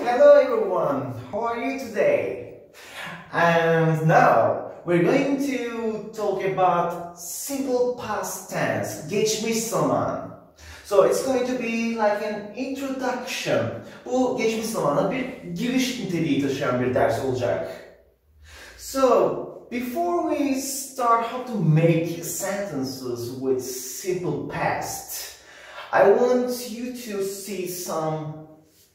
Hello everyone, how are you today? And now we're going to talk about simple past tense, geçmiş zaman. So it's going to be like an introduction. Bu geçmiş zamana bir giriş niteliği taşıyan bir ders olacak. So before we start how to make sentences with simple past, I want you to see some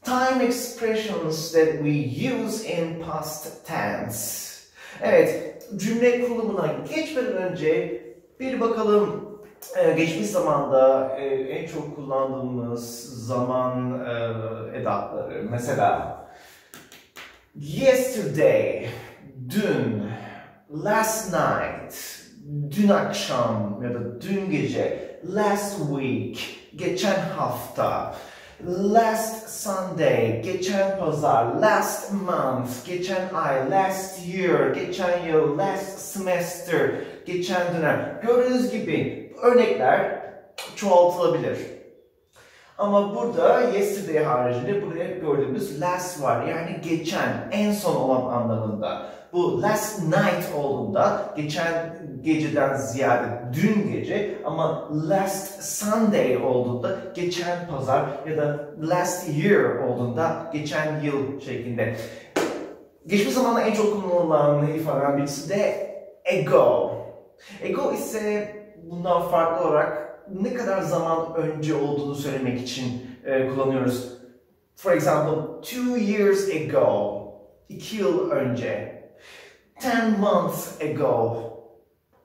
time expressions that we use in past tense. Evet, cümle kurulumuna geçmeden önce bir bakalım geçmiş zamanda en çok kullandığımız zaman edatları. Mesela yesterday, dün, last night, dün akşam ya da dün gece, last week, geçen hafta, last Sunday, geçen pazar, last month, geçen ay, last year, geçen yıl, last semester, geçen dönem. Gördüğünüz gibi örnekler çoğaltılabilir. Ama burada yesterday haricinde buraya gördüğümüz last var. Yani geçen, en son olan anlamında. Bu last night olduğunda geçen geceden ziyade dün gece, ama last Sunday olduğunda geçen pazar ya da last year olduğunda geçen yıl şeklinde. Geçmiş zamanda en çok kullanılan ifadeden birisi de ago. Ago ise bundan farklı olarak ne kadar zaman önce olduğunu söylemek için kullanıyoruz. For example, 2 years ago, 2 yıl önce. 10 months ago,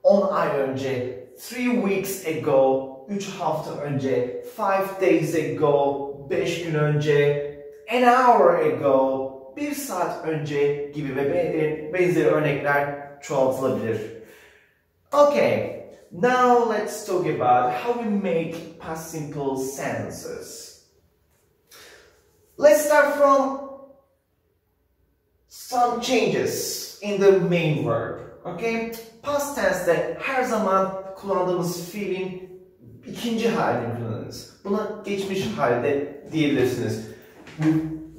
10 ay önce. 3 weeks ago, 3 hafta önce. 5 days ago, 5 gün önce. An hour ago, 1 saat önce gibi ve benzeri örnekler çoğaltılabilir. Okay. Now let's talk about how we make past simple sentences. Let's start from some changes in the main verb. Okay? Past tense'de her zaman kullandığımız fiilin ikinci halini kullanırız. Buna geçmiş halde diyebilirsiniz.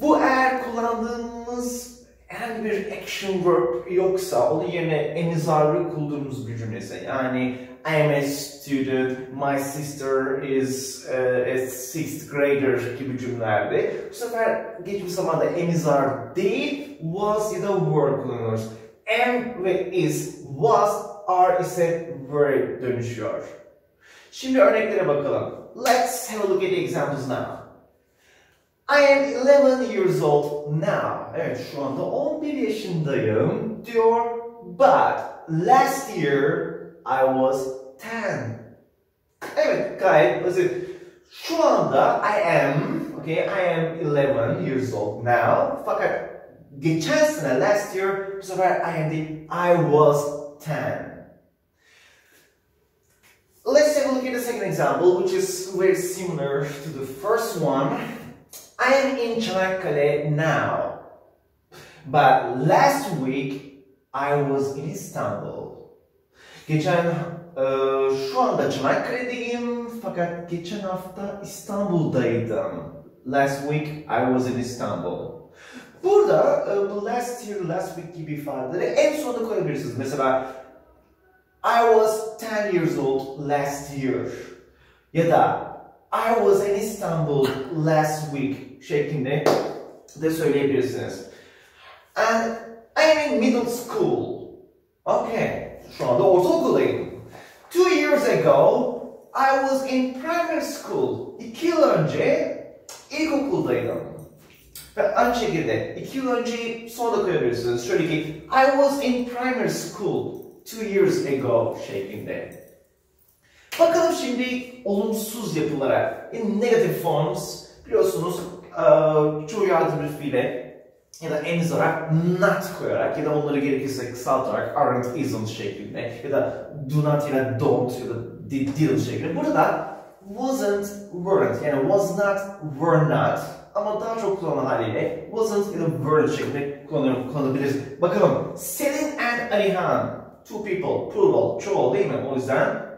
Bu eğer kullandığımız herhangi bir action verb yoksa onun yerine emizarlı kullandığımız bir cümlesi. Yani I am a student, my sister is a 6th grader gibi cümlelerde. Bu sefer geçmiş zamanda emizar değil, was ya da were kullanıyoruz. Am ve is, was, are ise were dönüşüyor. Şimdi örneklere bakalım. Let's have a look at the examples now. I am 11 years old now. Evet, şu anda 11 yaşındayım diyor. But last year I was 10. Evet, gayet basit. Şu anda I am 11 years old now. Fakat geçen sene, last year, bu sefer I am değil, I was 10. Let's take a look at the second example, which is very similar to the first one. I am in Çanakkale now. But last week I was in Istanbul. Şu anda Çanakkale'deyim fakat geçen hafta İstanbul'daydım. Last week I was in Istanbul. Burada bu last year, last week gibi ifadeleri en sonuna koyabilirsiniz. Mesela I was 10 years old last year. Ya da I was in Istanbul last week şeklinde de söyleyebilirsiniz. And I am in middle school. Okay. Şu anda ortaokuldayım. 2 years ago, I was in primary school. 2 yıl önce ilkokuldaydım. Ve aynı şekilde 2 yıl önceyi sonra da koyabilirsiniz. Şöyle ki, I was in primary school 2 years ago şeklinde. Bakalım şimdi olumsuz yapılara. In negative forms, biliyorsunuz çoğu yardımcı fiile ya da emizara not koyarak ya da onları gerekirse kısaltarak aren't, isn't şeklinde ya da do not ya da don't ya da didn't şeklinde. Burada da wasn't, weren't yani was not, were not ama daha çok kullanılan haliyle wasn't ya da weren't şeklinde kullanabiliriz. Bakalım Selin and Alihan, two people, plural, çoğul değil mi? O yüzden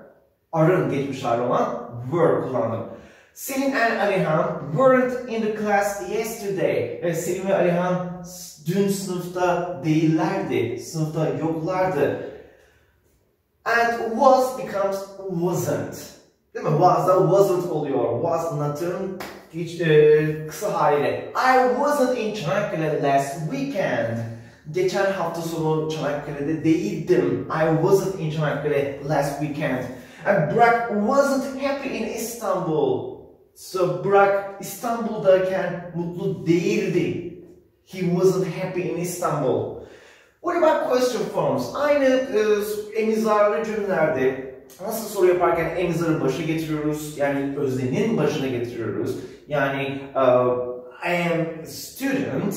are'ın geçmiş hali olan were kullandım. Selim and Alihan weren't in the class yesterday. Selim ve Alihan dün sınıfta değillerdi, sınıfta yoklardı. And was becomes wasn't. Değil mi? Was da wasn't oluyor. Was not'ın kısa haliyle. I wasn't in Çanakkale last weekend. Geçen hafta sonu Çanakkale'de değildim. I wasn't in Çanakkale last weekend. And Burak wasn't happy in Istanbul. So Burak İstanbul'dayken mutlu değildi. He wasn't happy in Istanbul. What about question forms? Aynı emizarlı cümlelerde nasıl soru yaparken emizarı başa getiriyoruz, yani öznenin başına getiriyoruz. Yani I am a student.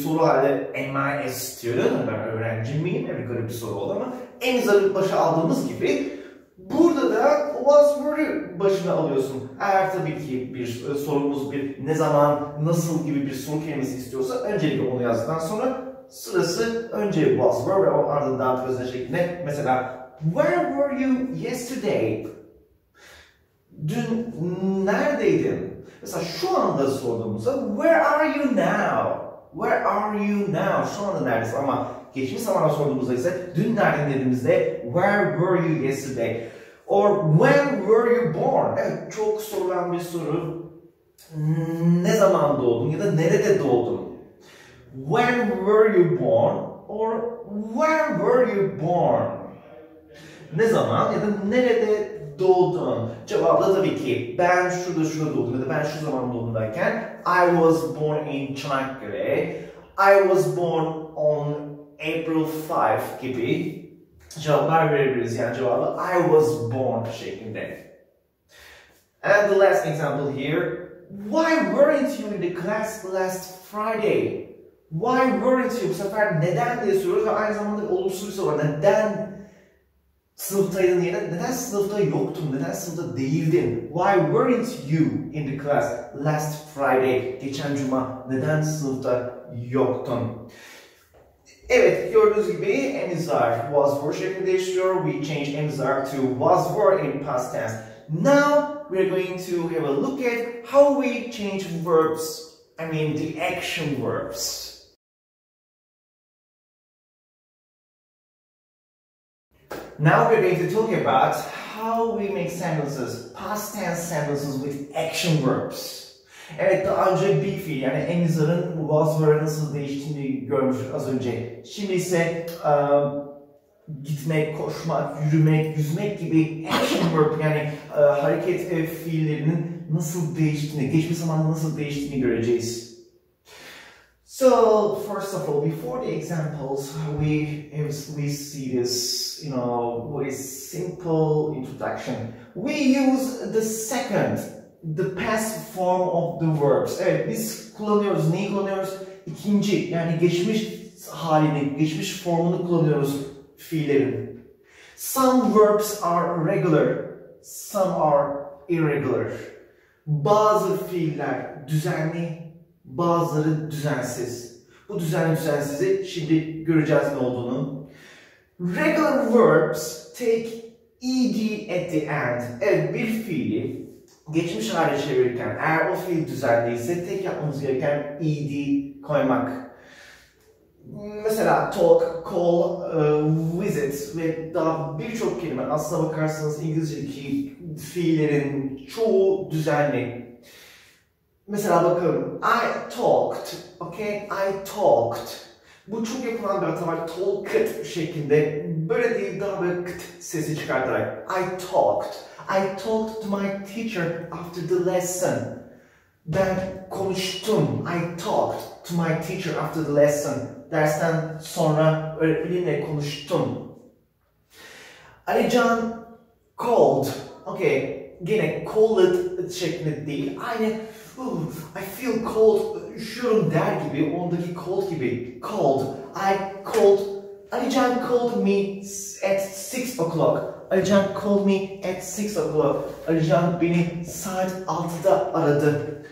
Soru halde am I a student? Ben öğrenci miyim? Evet, garip bir soru oldu ama emizarı başa aldığımız gibi burada da was were'ü başına alıyorsun. Eğer tabii ki bir sorumuz bir ne zaman, nasıl gibi bir soru kelimesi istiyorsa öncelikle onu yazdıktan sonra sırası önce was were ve o ardından özne şeklinde. Mesela where were you yesterday? Dün neredeydin? Mesela şu anda sorduğumuzda where are you now? Where are you now? Şu anda neredesin? Ama geçmiş zamanda sorduğumuzda ise dün neredeydin dediğimizde where were you yesterday? Or when were you born? Evet, çok sorulan bir soru. Ne zaman doğdun ya da nerede doğdun? When were you born? Or where were you born? Ne zaman ya da nerede doğdun? Cevabı da tabii ki ben şurada doğdum ya da ben şu zaman doğdum derken I was born in Çanakkale. I was born on April 5 gibi cevaplar verebiliriz. Yani cevabı I was born şeklinde. And the last example here. Why weren't you in the class last Friday? Why weren't you? Bu sefer neden diye soruyoruz ve aynı zamanda olumsuz bir soru var. Neden sınıftaydın ya da neden sınıfta yoktun? Neden sınıfta değildin? Why weren't you in the class last Friday? Geçen cuma neden sınıfta yoktun? Evet, gördüğünüz gibi emizar was were şeklinde değiştiriyor. We change emizar to was were in past tense. Now we're going to have a look at how we change verbs. I mean the action verbs. Now we're going to talk about how we make sentences, past tense sentences with action verbs. Evet, daha önce be fiil yani emizarın was were'e nasıl değiştiğini görmüştük az önce. Şimdi ise gitmek, koşmak, yürümek, yüzmek gibi action verb yani hareket fiillerinin nasıl değiştiğini, geçmiş zamanda nasıl değiştiğini göreceğiz. So first of all, before the examples, we see this, with a simple introduction. We use the past form of the verbs. Evet, biz kullanıyoruz. Neyi kullanıyoruz? İkinci, yani geçmiş halini, geçmiş formunu kullanıyoruz fiillerin. Some verbs are regular, some are irregular. Bazı fiiller düzenli, bazıları düzensiz. Bu düzenli düzensizi şimdi göreceğiz ne olduğunu. Regular verbs take ed at the end. Evet, bir fiili geçmiş hale çevirirken eğer o fiil düzenliyse tek yapmamız gereken ed koymak. Mesela talk, call, visit ve daha birçok kelime aslına bakarsanız İngilizce'deki fiillerin çoğu düzenli. Mesela bakın, I talked, okay? I talked. Bu çok yapılan bir hata var, talked şeklinde. Böyle değil, daha böyle kt sesi çıkartarak. I talked. I talked to my teacher after the lesson. Ben konuştum. I talked to my teacher after the lesson. Dersten sonra öğretmenimle konuştum. Alican called. Okay, yine called şeklinde değil. Aynı I feel cold, üşüyorum der gibi, ondaki cold gibi. Called. I called. Alican called me at 6 o'clock. Alican called me at 6 o'clock. Alican beni saat 6'da aradı.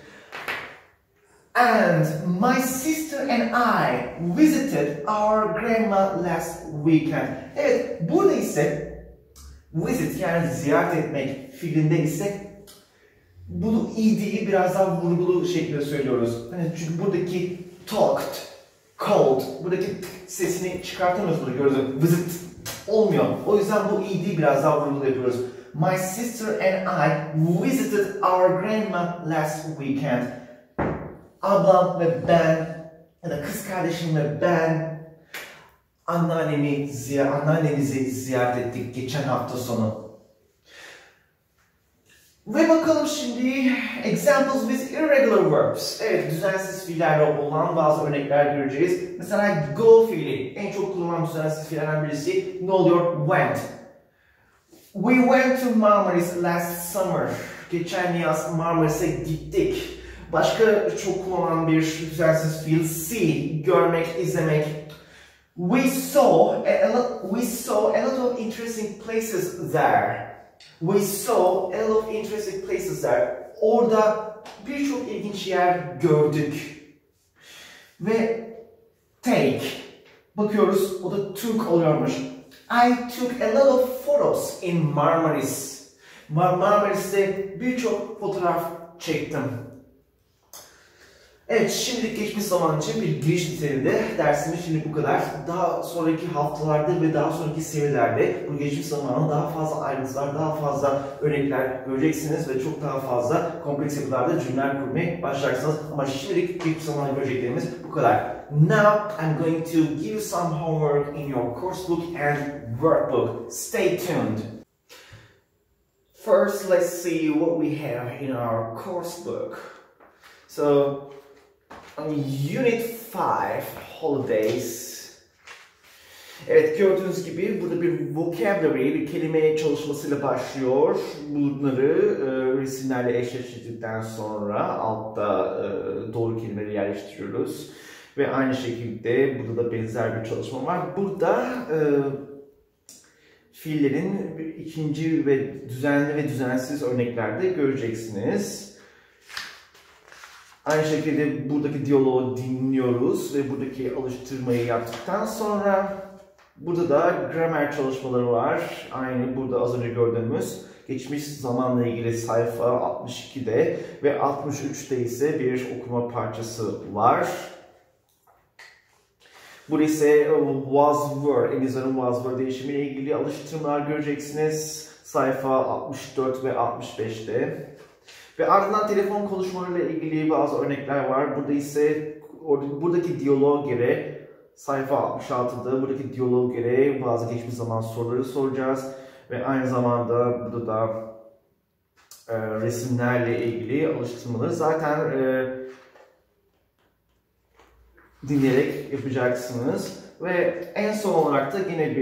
And my sister and I visited our grandma last weekend. Evet, burada ise visit yani ziyaret etmek fiilinde ise Bunu id'yi biraz daha vurgulu şekilde söylüyoruz. Hani çünkü buradaki talked, called, buradaki sesini çıkartamıyoruz burada gördüğünüz visit olmuyor. O yüzden bu id'yi biraz daha vurgulu yapıyoruz. My sister and I visited our grandma last weekend. Ablam ve ben ya da kız kardeşim ve ben anneannemizi ziyaret ettik geçen hafta sonu. Ve bakalım şimdi examples with irregular verbs. Evet, düzensiz fiillerle olan bazı örnekler göreceğiz. Mesela go fiili en çok kullanılan düzensiz fiillerden birisi. Ne oluyor? Went. We went to Marmaris last summer. Geçen yaz Marmaris'e gittik. Başka çok kullanılan bir düzensiz fiil see, görmek, izlemek. We saw a lot of interesting places there. We saw a lot of interesting places there. Orada birçok ilginç yer gördük. Ve take. Bakıyoruz, o da took oluyormuş. I took a lot of photos in Marmaris. Marmaris'te birçok fotoğraf çektim. Evet, şimdilik geçmiş zaman için bir giriş niteliğinde dersimiz şimdi bu kadar. Daha sonraki haftalarda ve daha sonraki seviyelerde bu geçmiş zamanın daha fazla ayrıntılar, daha fazla örnekler göreceksiniz ve çok daha fazla kompleks yapılarda cümleler kurmaya başlayacaksınız. Ama şimdilik geçmiş zamanda göreceklerimiz bu kadar. Now I'm going to give you some homework in your course book and workbook. Stay tuned. First, let's see what we have in our course book. So, Unit 5, Holidays. Evet, gördüğünüz gibi burada bir vocabulary, bir kelime çalışmasıyla başlıyor. Bunları resimlerle eşleştirdikten sonra altta doğru kelimeleri yerleştiriyoruz. Ve aynı şekilde burada da benzer bir çalışma var. Burada fiillerin ikinci ve düzenli ve düzensiz örneklerde göreceksiniz. Aynı şekilde buradaki diyaloğu dinliyoruz ve buradaki alıştırmayı yaptıktan sonra burada da gramer çalışmaları var. Aynı burada az önce gördüğümüz geçmiş zamanla ilgili sayfa 62'de ve 63'te ise bir okuma parçası var. Burada ise was were, İngilizce'nin was were değişimiyle ilgili alıştırmalar göreceksiniz. Sayfa 64 ve 65'te. Ve ardından telefon konuşmalarıyla ilgili bazı örnekler var. Burada ise buradaki diyaloğa göre sayfa 66'da buradaki diyaloğa göre bazı geçmiş zaman soruları soracağız. Ve aynı zamanda burada da resimlerle ilgili alıştırmaları zaten dinleyerek yapacaksınız. Ve en son olarak da yine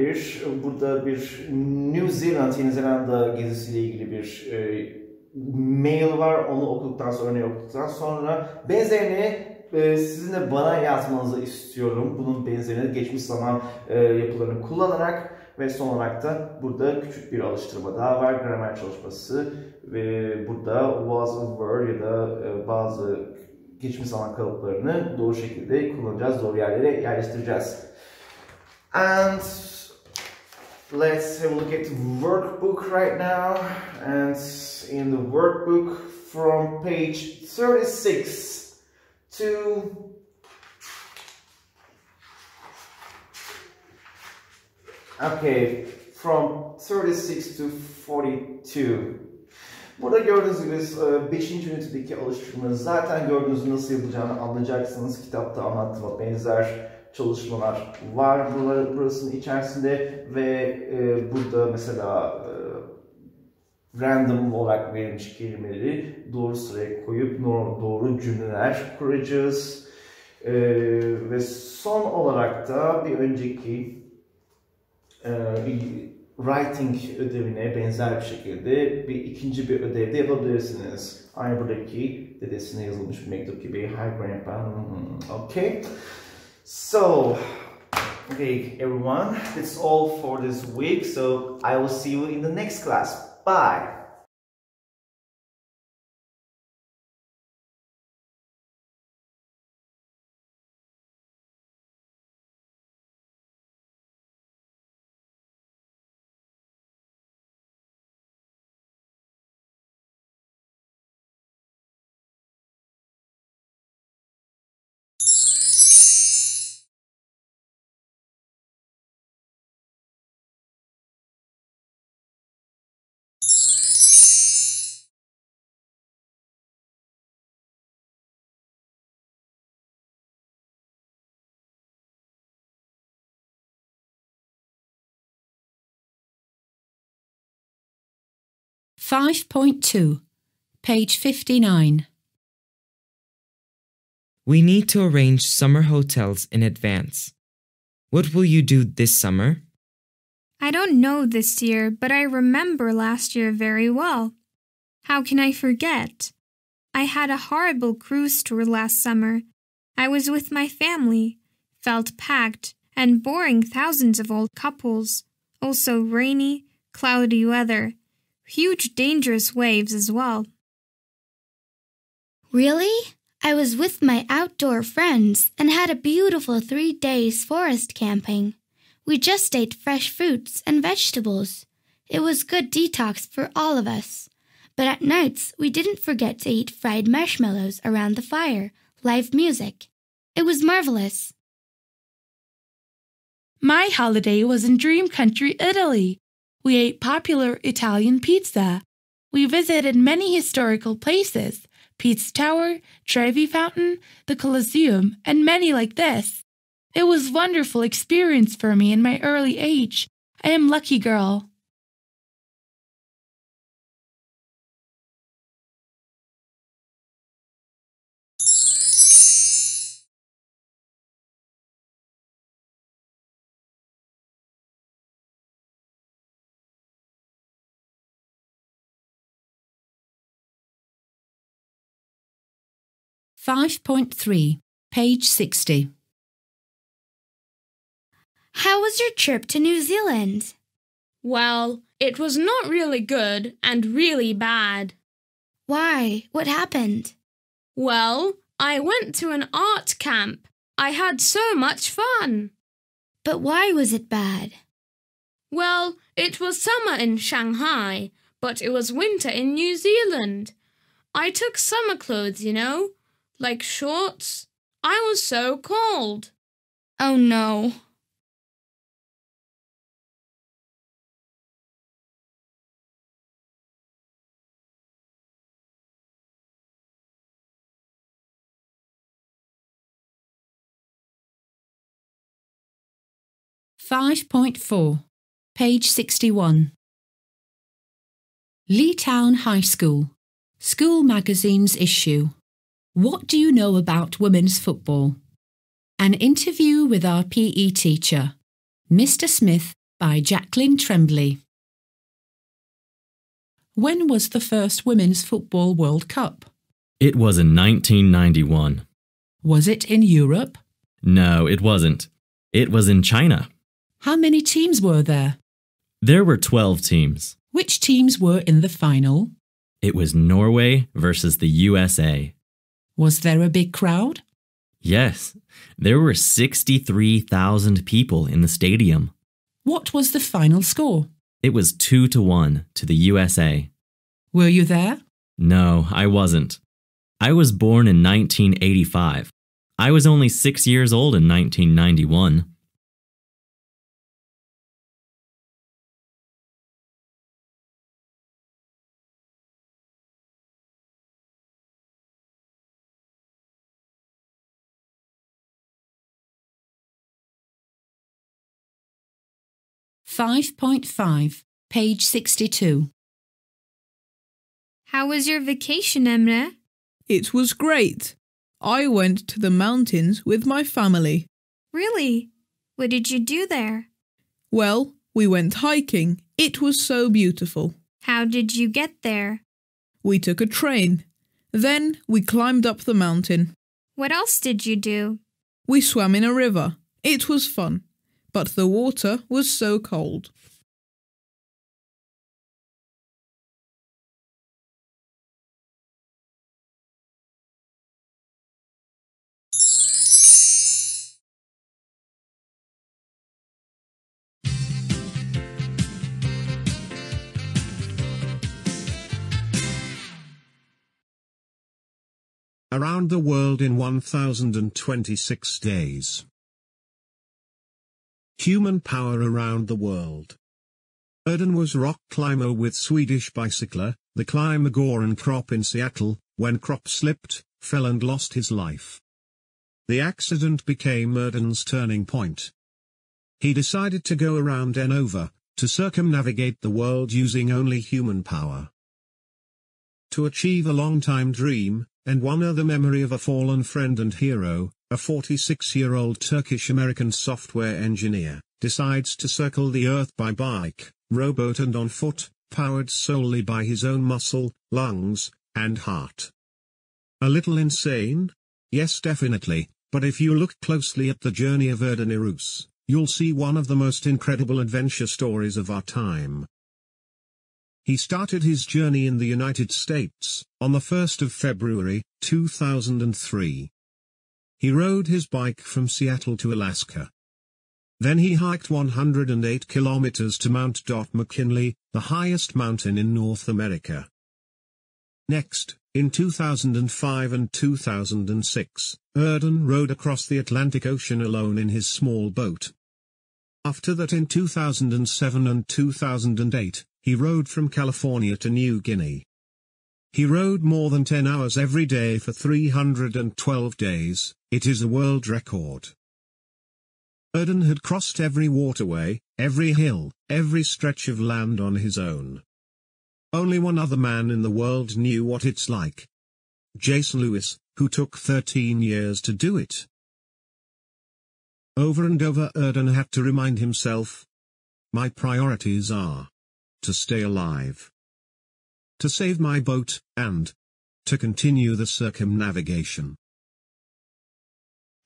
burada bir New Zelanda gezisiyle ilgili bir mail var. Onu okuduktan sonra, örneği okuduktan sonra benzerini sizin de bana yazmanızı istiyorum. Bunun benzerini geçmiş zaman yapılarını kullanarak ve son olarak da burada küçük bir alıştırma daha var. Gramer çalışması ve burada was and were ya da bazı geçmiş zaman kalıplarını doğru şekilde kullanacağız. Doğru yerlere yerleştireceğiz. And let's have a look at the workbook right now. And in the workbook from page 36 to from 36 to 42. Burada gördüğünüz gibi 5. ünitedeki alıştırmaları zaten gördüğünüz nasıl yapacağını anlayacaksınız. Kitapta anlattığıma benzer çalışmalar var burasının içerisinde ve burada mesela random olarak verilmiş kelimeleri doğru sıraya koyup doğru cümleler kuracağız. Ve son olarak da bir önceki writing ödevine benzer bir şekilde ikinci bir ödev de yapabilirsiniz. Aynı buradaki dedesine yazılmış bir mektup gibi. Hi Grandpa. Okay. So, okay everyone, that's all for this week. So I will see you in the next class. Bye. 5.2, page 59. We need to arrange summer hotels in advance. What will you do this summer? I don't know this year, but I remember last year very well. How can I forget? I had a horrible cruise tour last summer. I was with my family, felt packed, and boring thousands of old couples. Also rainy, cloudy weather. Huge dangerous waves as well. Really? I was with my outdoor friends and had a beautiful 3 days forest camping. We just ate fresh fruits and vegetables. It was good detox for all of us. But at nights, we didn't forget to eat fried marshmallows around the fire, live music. It was marvelous. My holiday was in Dream Country, Italy. We ate popular Italian pizza. We visited many historical places, Pizza Tower, Trevi Fountain, the Colosseum, and many like this. It was a wonderful experience for me in my early age. I am lucky girl. .3, page 60. How was your trip to New Zealand? Well, it was not really good and really bad. Why? What happened? Well, I went to an art camp. I had so much fun. But why was it bad? Well, it was summer in Shanghai, but it was winter in New Zealand. I took summer clothes, like shorts. I was so cold. Oh no. .4, page 61. Leetown High School, School Magazine's issue. What do you know about women's football? An interview with our PE teacher, Mr. Smith, by Jacqueline Tremblay. When was the first Women's Football World Cup? It was in 1991. Was it in Europe? No, it wasn't. It was in China. How many teams were there? There were 12 teams. Which teams were in the final? It was Norway versus the USA. Was there a big crowd? Yes, there were 63,000 people in the stadium. What was the final score? It was 2-1 to the USA. Were you there? No, I wasn't. I was born in 1985. I was only 6 years old in 1991. .5, page 62. How was your vacation, Emre? It was great. I went to the mountains with my family. Really? What did you do there? Well, we went hiking. It was so beautiful. How did you get there? We took a train. Then we climbed up the mountain. What else did you do? We swam in a river. It was fun. But the water was so cold. Around the world in 1026 days. Human power around the world. Erden was rock climber with Swedish bicycler, the climber Goran Kropp in Seattle, when Kropp slipped, fell and lost his life. The accident became Erden's turning point. He decided to go around and over, to circumnavigate the world using only human power. to achieve a long-time dream, and one other memory of a fallen friend and hero, a 46-year-old Turkish-American software engineer, decides to circle the Earth by bike, rowboat and on foot, powered solely by his own muscle, lungs, and heart. A little insane? Yes, definitely, but if you look closely at the journey of Erdem Irous, you'll see one of the most incredible adventure stories of our time. He started his journey in the United States, on the 1st of February, 2003. He rode his bike from Seattle to Alaska. Then he hiked 108 kilometers to Mount McKinley, the highest mountain in North America. Next, in 2005 and 2006, Erdem rode across the Atlantic Ocean alone in his small boat. After that, in 2007 and 2008, he rode from California to New Guinea. He rode more than 10 hours every day for 312 days, it is a world record. Erdem had crossed every waterway, every hill, every stretch of land on his own. Only one other man in the world knew what it's like. Jason Lewis, who took 13 years to do it. Over and over Erdem had to remind himself, my priorities are to stay alive, to save my boat, and to continue the circumnavigation.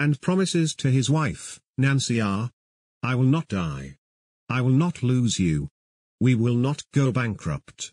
And promises to his wife, Nancy are, I will not die. I will not lose you. We will not go bankrupt.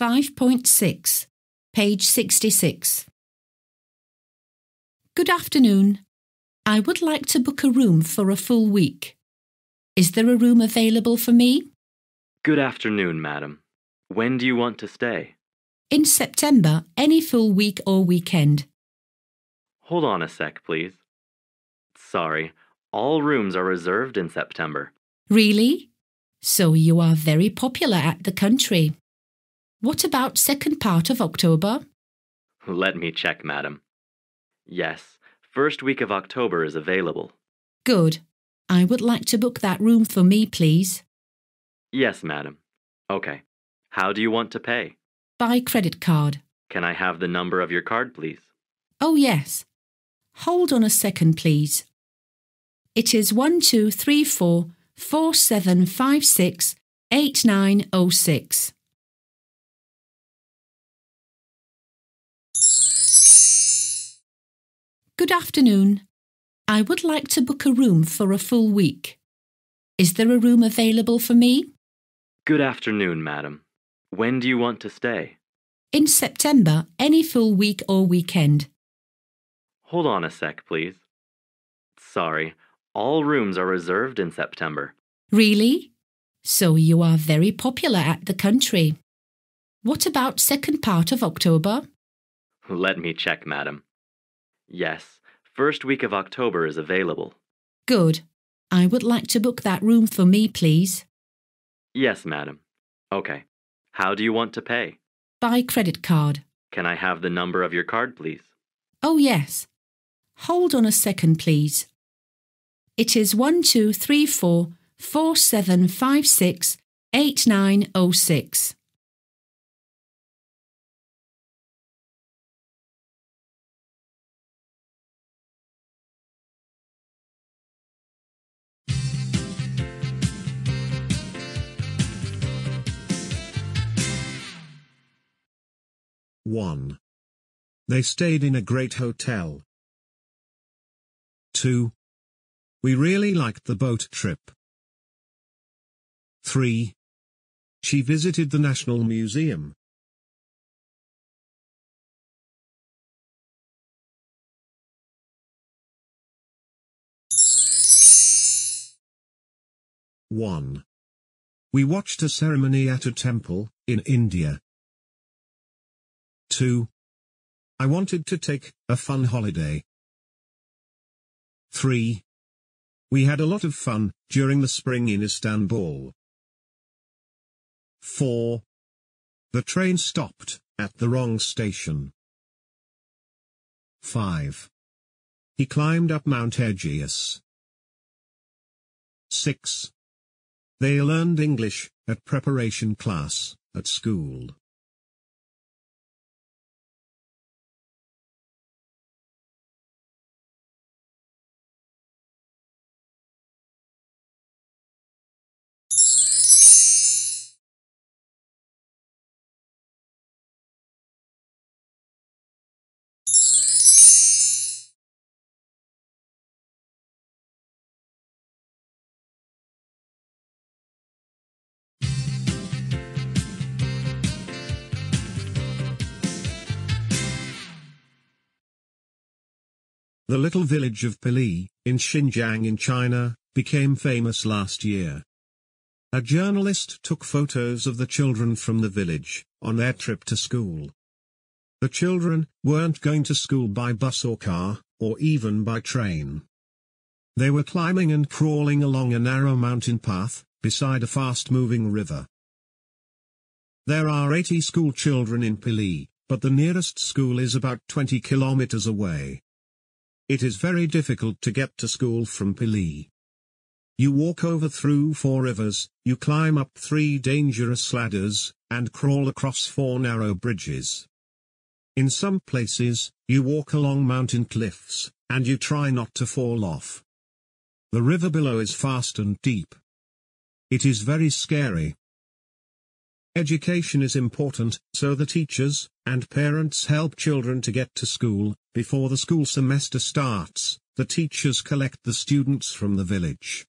.6, page 66. Good afternoon. I would like to book a room for a full week. Is there a room available for me? Good afternoon, madam. When do you want to stay? In September, any full week or weekend. Hold on a sec, please. Sorry, all rooms are reserved in September. Really? So you are very popular at the country. What about second part of October? Let me check, madam. Yes, first week of October is available. Good. I would like to book that room for me, please. Yes, madam. Okay. How do you want to pay? By credit card. Can I have the number of your card, please? Oh, yes. Hold on a second, please. It is 123447568906. Good afternoon. I would like to book a room for a full week. Is there a room available for me? Good afternoon, madam. When do you want to stay? In September, any full week or weekend. Hold on a sec, please. Sorry, all rooms are reserved in September. Really? So you are very popular at the country. What about second part of October? Let me check, madam. Yes, first week of October is available. Good. I would like to book that room for me, please. Yes, madam. Okay. How do you want to pay? By credit card. Can I have the number of your card, please? Oh, yes. Hold on a second, please. It is 123447568906. One. They stayed in a great hotel. 2. We really liked the boat trip. 3. She visited the National Museum. 1. We watched a ceremony at a temple, in India. 2. I wanted to take a fun holiday. 3. We had a lot of fun during the spring in Istanbul. 4. The train stopped at the wrong station. 5. He climbed up Mount Aegeus. 6. They learned English at preparation class at school. The little village of Pili, in Xinjiang in China, became famous last year. A journalist took photos of the children from the village, on their trip to school. The children weren't going to school by bus or car, or even by train. They were climbing and crawling along a narrow mountain path, beside a fast-moving river. There are 80 school children in Pili, but the nearest school is about 20 kilometers away. It is very difficult to get to school from Pili. You walk over through 4 rivers, you climb up 3 dangerous ladders, and crawl across 4 narrow bridges. In some places, you walk along mountain cliffs, and you try not to fall off. The river below is fast and deep. It is very scary. Education is important, so the teachers and parents help children to get to school. Before the school semester starts, the teachers collect the students from the village.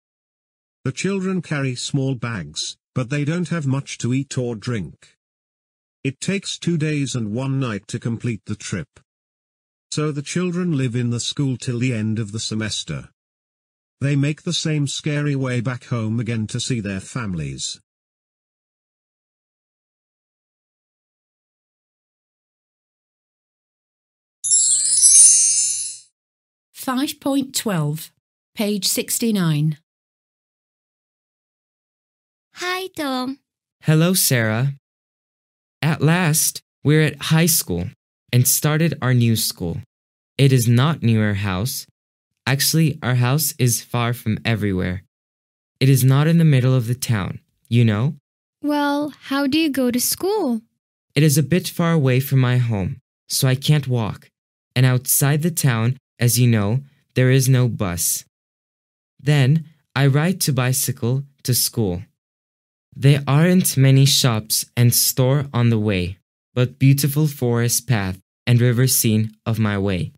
The children carry small bags, but they don't have much to eat or drink. It takes 2 days and 1 night to complete the trip. So the children live in the school till the end of the semester. They make the same scary way back home again to see their families. 5.12, page 69. Hi, Tom. Hello, Sarah. At last, we're at high school and started our new school. It is not near our house. Actually, our house is far from everywhere. It is not in the middle of the town, you know? Well, how do you go to school? It is a bit far away from my home, so I can't walk. And outside the town, as you know, there is no bus. Then, I ride to bicycle to school. There aren't many shops and store on the way, but beautiful forest path and river scene of my way.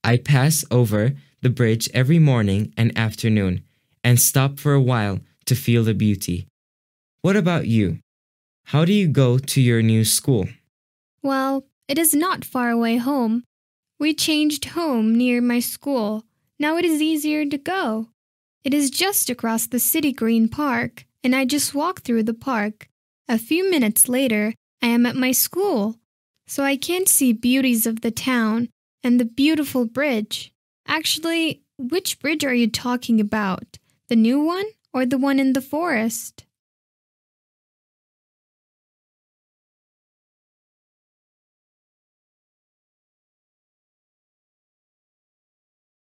I pass over the bridge every morning and afternoon and stop for a while to feel the beauty. What about you? How do you go to your new school? Well, it is not far away home. We changed home near my school. Now it is easier to go. It is just across the City Green Park, and I just walk through the park. A few minutes later, I am at my school, so I can see beauties of the town and the beautiful bridge. Actually, which bridge are you talking about? The new one or the one in the forest?